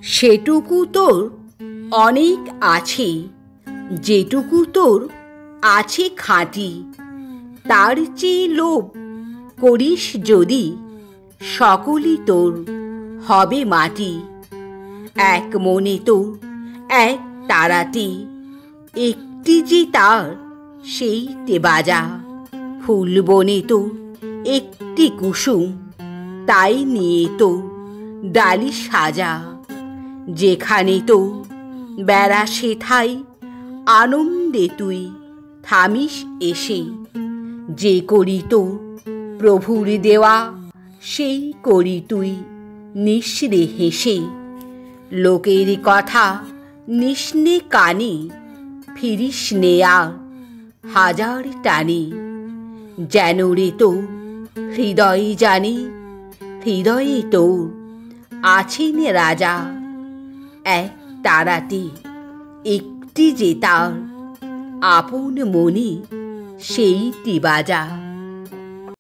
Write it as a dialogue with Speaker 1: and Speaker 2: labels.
Speaker 1: সেটুকু তোর অনেক আছে, যেটুকু তোর আছে খাঁটি। তার চেয়ে লোভ করিস যদি, সকলই তোর হবে মাটি। এক মনে তোর এক তারাতে, একটি যে তার সেইটে বাজা। ফুল বনে তোর একটি কুসুম, তাই নিয়ে তোর ডালি সাজা। যেখানে তোর বেড়া সেথায় আনন্দে তুই থামিস এসে। যে করি তোর প্রভুর দেওয়া, সেই করি তুই নিঃস্রে হেসে। লোকের কথা নিসনে কানে, ফিরিস নে আর হাজার টানে। যেন রে তোর হৃদয়ে জানে, হৃদয়ে তোর আছেন রাজা। এক তারাতে একটি যে তার আপন মনে সেইটি বাজা।